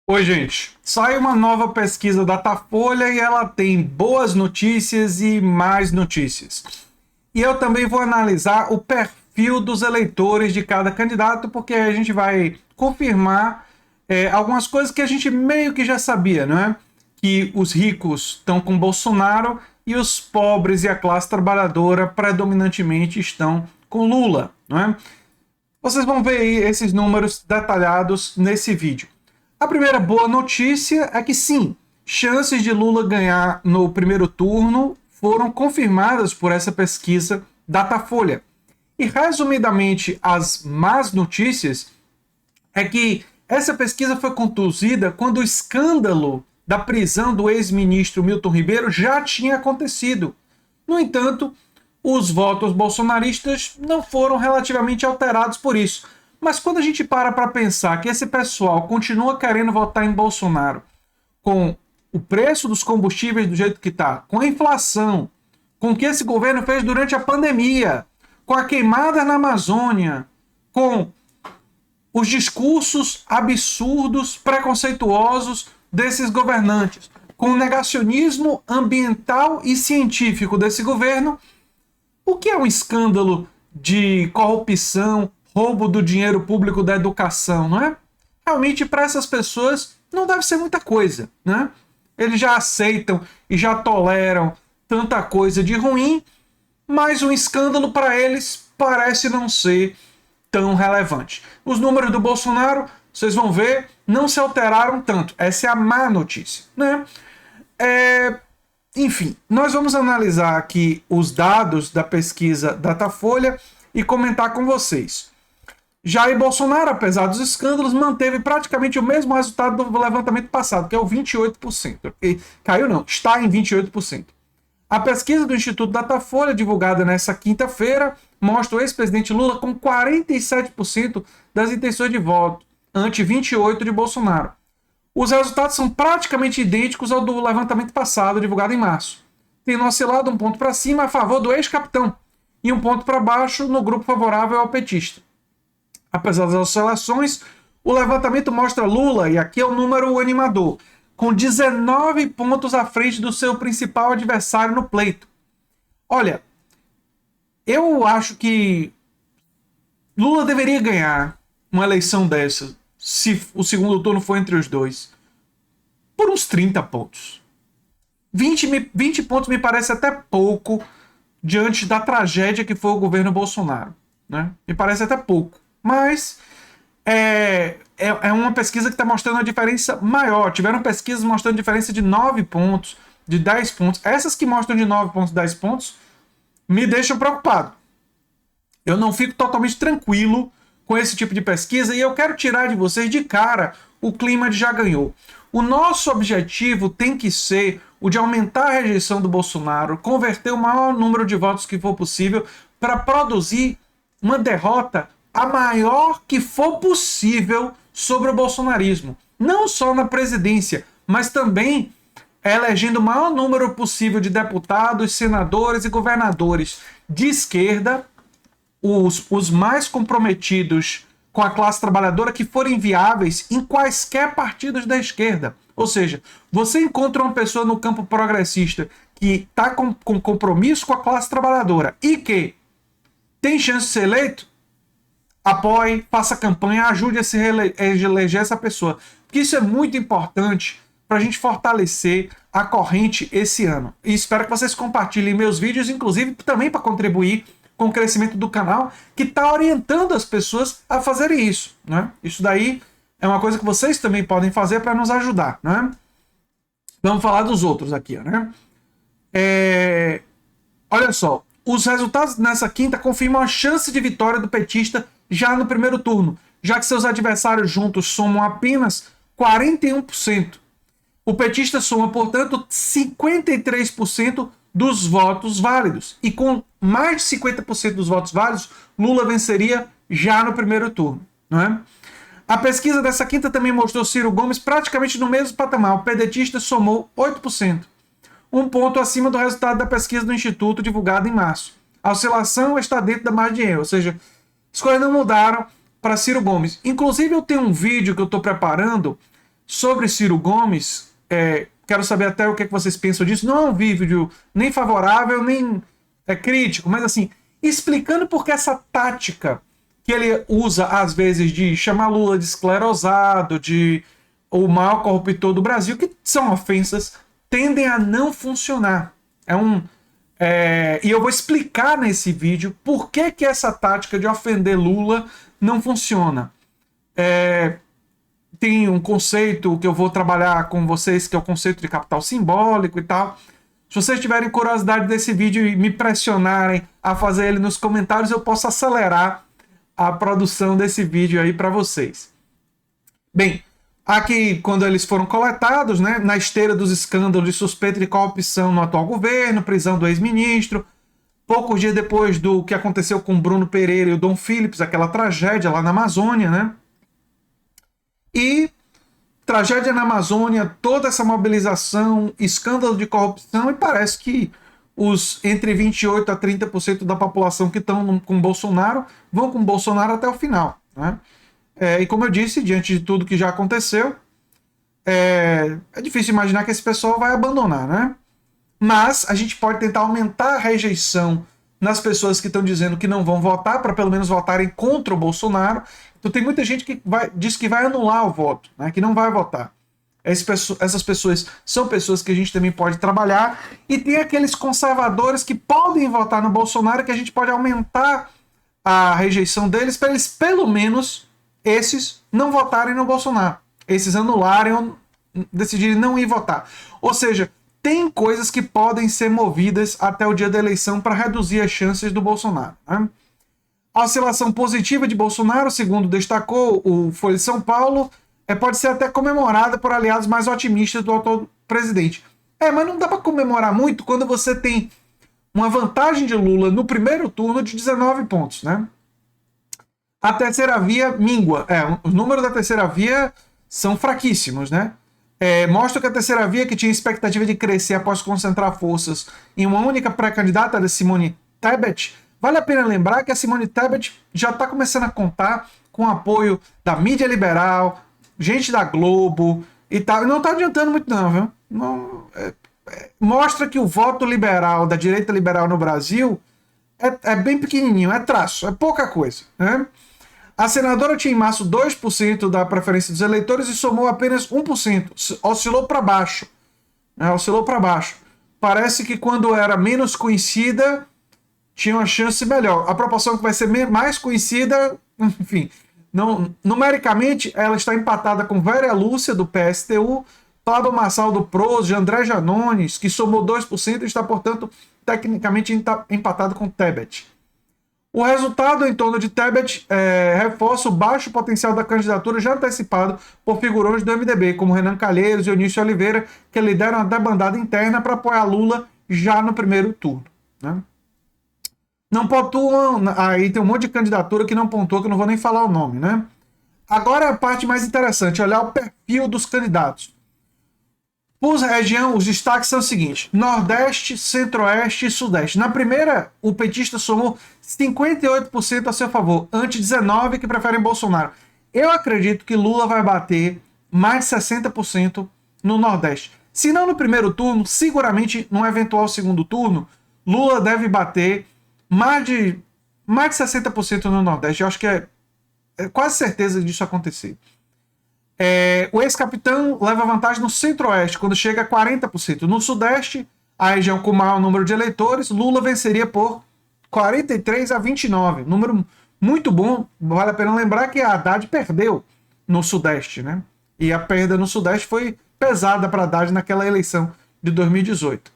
Oi, gente. Sai uma nova pesquisa da Datafolha e ela tem boas notícias e mais notícias. E eu também vou analisar o perfil dos eleitores de cada candidato, porque a gente vai confirmar algumas coisas que a gente meio que já sabia, não é? Que os ricos estão com Bolsonaro e os pobres e a classe trabalhadora predominantemente estão com Lula, não é? Vocês vão ver aí esses números detalhados nesse vídeo. A primeira boa notícia é que sim, chances de Lula ganhar no primeiro turno foram confirmadas por essa pesquisa Datafolha. E resumidamente, as más notícias é que essa pesquisa foi conduzida quando o escândalo da prisão do ex-ministro Milton Ribeiro já tinha acontecido. No entanto, os votos bolsonaristas não foram relativamente alterados por isso. Mas quando a gente para pensar que esse pessoal continua querendo votar em Bolsonaro com o preço dos combustíveis do jeito que está, com a inflação, com o que esse governo fez durante a pandemia, com a queimada na Amazônia, com os discursos absurdos, preconceituosos desses governantes, com o negacionismo ambiental e científico desse governo, o que é um escândalo de corrupção, roubo do dinheiro público da educação, não é? Realmente, para essas pessoas, não deve ser muita coisa, né? Eles já aceitam e já toleram tanta coisa de ruim, mas um escândalo para eles parece não ser tão relevante. Os números do Bolsonaro, vocês vão ver, não se alteraram tanto. Essa é a má notícia, né? Enfim, nós vamos analisar aqui os dados da pesquisa Datafolha e comentar com vocês. Jair Bolsonaro, apesar dos escândalos, manteve praticamente o mesmo resultado do levantamento passado, que é o 28%. E caiu não, está em 28%. A pesquisa do Instituto Datafolha, divulgada nesta quinta-feira, mostra o ex-presidente Lula com 47% das intenções de voto, ante 28% de Bolsonaro. Os resultados são praticamente idênticos ao do levantamento passado, divulgado em março, tendo oscilado um ponto para cima a favor do ex-capitão e um ponto para baixo no grupo favorável ao petista. Apesar das oscilações, o levantamento mostra Lula, e aqui é o número animador, com 19 pontos à frente do seu principal adversário no pleito. Olha, eu acho que Lula deveria ganhar uma eleição dessa, se o segundo turno for entre os dois, por uns 30 pontos. 20 pontos me parece até pouco diante da tragédia que foi o governo Bolsonaro, né? Me parece até pouco. Mas é uma pesquisa que está mostrando uma diferença maior. Tiveram pesquisas mostrando diferença de 9 pontos, de 10 pontos. Essas que mostram de 9 pontos, 10 pontos, me deixam preocupado. Eu não fico totalmente tranquilo com esse tipo de pesquisa e eu quero tirar de vocês de cara o clima de já ganhou. O nosso objetivo tem que ser o de aumentar a rejeição do Bolsonaro, converter o maior número de votos que for possível para produzir uma derrota a maior que for possível sobre o bolsonarismo. Não só na presidência, mas também elegendo o maior número possível de deputados, senadores e governadores de esquerda, os mais comprometidos com a classe trabalhadora que forem viáveis em quaisquer partidos da esquerda. Ou seja, você encontra uma pessoa no campo progressista que está com compromisso com a classe trabalhadora e que tem chance de ser eleito, apoie, faça campanha, ajude a se eleger essa pessoa. Porque isso é muito importante para a gente fortalecer a corrente esse ano. E espero que vocês compartilhem meus vídeos, inclusive também para contribuir com o crescimento do canal, que está orientando as pessoas a fazerem isso, né? Isso daí é uma coisa que vocês também podem fazer para nos ajudar, né? Vamos falar dos outros aqui, né? Olha só, os resultados nessa quinta confirmam a chance de vitória do petista já no primeiro turno, já que seus adversários juntos somam apenas 41%. O petista soma, portanto, 53% dos votos válidos. E com mais de 50% dos votos válidos, Lula venceria já no primeiro turno, não é? A pesquisa dessa quinta também mostrou Ciro Gomes praticamente no mesmo patamar. O pedetista somou 8%, um ponto acima do resultado da pesquisa do Instituto divulgada em março. A oscilação está dentro da margem de erro, ou seja, as coisas não mudaram para Ciro Gomes. Inclusive, eu tenho um vídeo que eu estou preparando sobre Ciro Gomes, quero saber até o que vocês pensam disso. Não é um vídeo nem favorável, nem crítico, mas assim, explicando por que essa tática que ele usa, às vezes, de chamar Lula de esclerosado, de o maior corruptor do Brasil, que são ofensas, tendem a não funcionar. E eu vou explicar nesse vídeo por que essa tática de ofender Lula não funciona. Tem um conceito que eu vou trabalhar com vocês, que é o conceito de capital simbólico e tal. Se vocês tiverem curiosidade desse vídeo e me pressionarem a fazer ele nos comentários, eu posso acelerar a produção desse vídeo aí para vocês. Bem, aqui, quando eles foram coletados, né, na esteira dos escândalos de suspeita de corrupção no atual governo, prisão do ex-ministro, poucos dias depois do que aconteceu com Bruno Pereira e o Dom Phillips, aquela tragédia lá na Amazônia, né? E tragédia na Amazônia, toda essa mobilização, escândalo de corrupção, e parece que os entre 28% a 30% da população que estão com Bolsonaro vão com Bolsonaro até o final, né? E como eu disse, diante de tudo que já aconteceu, é difícil imaginar que esse pessoal vai abandonar, né? Mas a gente pode tentar aumentar a rejeição nas pessoas que estão dizendo que não vão votar, para pelo menos votarem contra o Bolsonaro. Então tem muita gente que diz que vai anular o voto, né? Que não vai votar. Essas pessoas são pessoas que a gente também pode trabalhar. E tem aqueles conservadores que podem votar no Bolsonaro, que a gente pode aumentar a rejeição deles, para eles, pelo menos, esses não votarem no Bolsonaro. Esses anularem ou decidirem não ir votar. Ou seja, tem coisas que podem ser movidas até o dia da eleição para reduzir as chances do Bolsonaro, né? A oscilação positiva de Bolsonaro, segundo destacou o Folha de São Paulo, pode ser até comemorada por aliados mais otimistas do atual presidente. Mas não dá para comemorar muito quando você tem uma vantagem de Lula no primeiro turno de 19 pontos, né? A terceira via mingua. Os números da terceira via são fraquíssimos, né? Mostra que a terceira via, que tinha expectativa de crescer após concentrar forças em uma única pré-candidata, a Simone Tebet. Vale a pena lembrar que a Simone Tebet já está começando a contar com o apoio da mídia liberal, gente da Globo e tal. Não está adiantando muito não, viu? Mostra que o voto liberal, da direita liberal no Brasil, é bem pequenininho, é traço, é pouca coisa, né? A senadora tinha em março 2% da preferência dos eleitores e somou apenas 1%. Oscilou para baixo. Oscilou para baixo. Parece que quando era menos conhecida, tinha uma chance melhor. A proporção que vai ser mais conhecida, enfim, não, numericamente, ela está empatada com Vera Lúcia, do PSTU, Pablo Marçal, do PROS, de André Janones, que somou 2% e está, portanto, tecnicamente empatado com Tebet. O resultado em torno de Tebet reforça o baixo potencial da candidatura já antecipado por figurões do MDB, como Renan Calheiros e Eunício Oliveira, que lideram a debandada interna para apoiar Lula já no primeiro turno, né? Não pontuam, aí tem um monte de candidatura que não pontua, que eu não vou nem falar o nome, né? Agora a parte mais interessante, olhar o perfil dos candidatos. Por região, os destaques são os seguintes: Nordeste, Centro-Oeste e Sudeste. Na primeira, o petista somou 58% a seu favor, ante 19% que preferem Bolsonaro. Eu acredito que Lula vai bater mais de 60% no Nordeste. Se não no primeiro turno, seguramente no eventual segundo turno, Lula deve bater mais de 60% no Nordeste. Eu acho que é quase certeza disso acontecer. O ex-capitão leva vantagem no Centro-Oeste, quando chega a 40%. No Sudeste, a região com maior número de eleitores, Lula venceria por 43-29. Número muito bom. Vale a pena lembrar que a Haddad perdeu no Sudeste, né? E a perda no Sudeste foi pesada para a Haddad naquela eleição de 2018.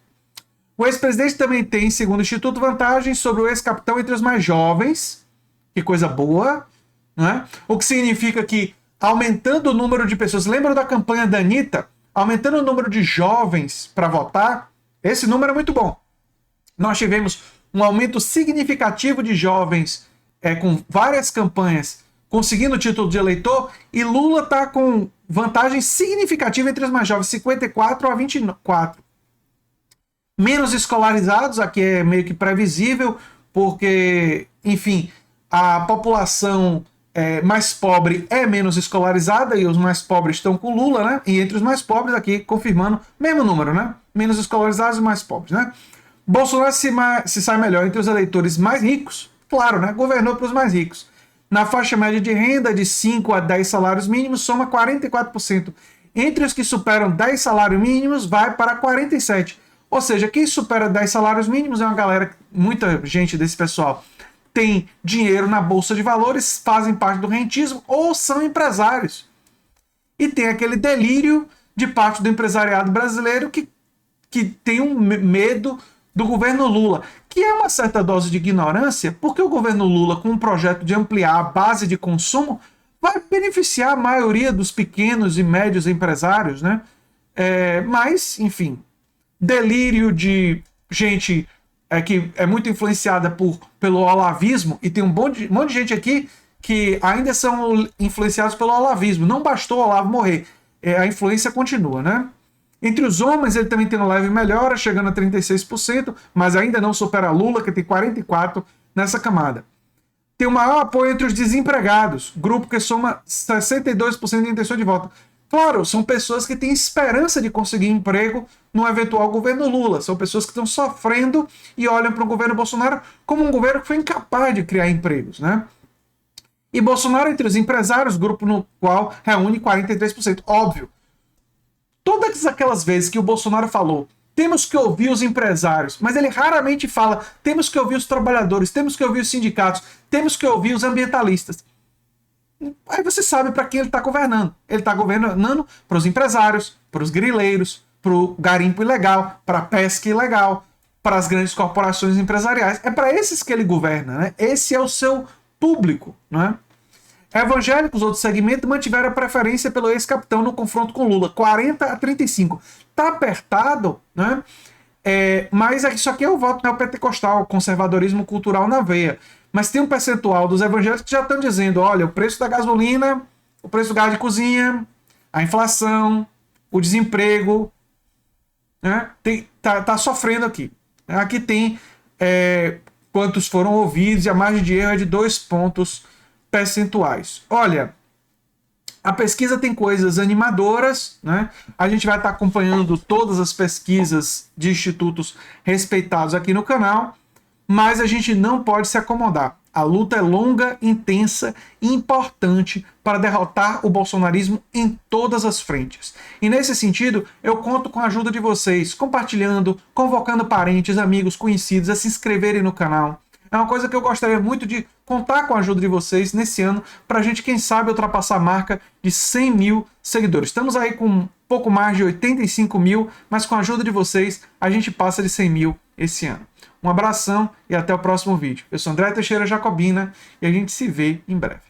O ex-presidente também tem, segundo o Instituto, vantagem sobre o ex-capitão entre os mais jovens. Que coisa boa, né? O que significa que, aumentando o número de pessoas, lembram da campanha da Anitta? Aumentando o número de jovens para votar, esse número é muito bom. Nós tivemos um aumento significativo de jovens com várias campanhas conseguindo o título de eleitor, e Lula está com vantagem significativa entre os mais jovens, 54-24. Menos escolarizados, aqui é meio que previsível, porque, enfim, a população mais pobre é menos escolarizada e os mais pobres estão com Lula, né? E entre os mais pobres aqui, confirmando, mesmo número, né? Menos escolarizados e mais pobres, né? Bolsonaro se sai melhor entre os eleitores mais ricos, claro, né? Governou para os mais ricos. Na faixa média de renda de 5 a 10 salários mínimos, soma 44%. Entre os que superam 10 salários mínimos, vai para 47%. Ou seja, quem supera 10 salários mínimos é uma galera, muita gente desse pessoal tem dinheiro na bolsa de valores, fazem parte do rentismo ou são empresários. E tem aquele delírio de parte do empresariado brasileiro que tem um medo do governo Lula, que é uma certa dose de ignorância, porque o governo Lula, com um projeto de ampliar a base de consumo, vai beneficiar a maioria dos pequenos e médios empresários, né? Mas, enfim, delírio de gente que é muito influenciada pelo olavismo, e tem um monte de gente aqui que ainda são influenciados pelo olavismo. Não bastou o Olavo morrer, a influência continua, né? Entre os homens, ele também tem uma leve melhora, chegando a 36%, mas ainda não supera Lula, que tem 44% nessa camada. Tem o maior apoio entre os desempregados, grupo que soma 62% de intenção de voto. Claro, são pessoas que têm esperança de conseguir emprego no eventual governo Lula. São pessoas que estão sofrendo e olham para o governo Bolsonaro como um governo que foi incapaz de criar empregos, né? E Bolsonaro entre os empresários, grupo no qual reúne 43%. Óbvio, todas aquelas vezes que o Bolsonaro falou temos que ouvir os empresários, mas ele raramente fala temos que ouvir os trabalhadores, temos que ouvir os sindicatos, temos que ouvir os ambientalistas. Aí você sabe para quem ele está governando. Ele está governando para os empresários, para os grileiros, para o garimpo ilegal, para a pesca ilegal, para as grandes corporações empresariais. É para esses que ele governa, né? Esse é o seu público, né? Evangélicos, outro segmento, mantiveram a preferência pelo ex-capitão no confronto com Lula, 40-35. Tá apertado, né? Mas isso aqui é o voto neopentecostal, conservadorismo cultural na veia. Mas tem um percentual dos evangélicos que já estão dizendo, olha, o preço da gasolina, o preço do gás de cozinha, a inflação, o desemprego, né? Tá sofrendo aqui. Aqui tem quantos foram ouvidos e a margem de erro é de 2 pontos percentuais. Olha, a pesquisa tem coisas animadoras, né? A gente vai estar acompanhando todas as pesquisas de institutos respeitados aqui no canal, mas a gente não pode se acomodar. A luta é longa, intensa e importante para derrotar o bolsonarismo em todas as frentes. E nesse sentido, eu conto com a ajuda de vocês, compartilhando, convocando parentes, amigos, conhecidos a se inscreverem no canal. É uma coisa que eu gostaria muito de contar com a ajuda de vocês nesse ano, para a gente, quem sabe, ultrapassar a marca de 100 mil seguidores. Estamos aí com um pouco mais de 85 mil, mas com a ajuda de vocês, a gente passa de 100 mil esse ano. Um abração e até o próximo vídeo. Eu sou André Teixeira Jacobina e a gente se vê em breve.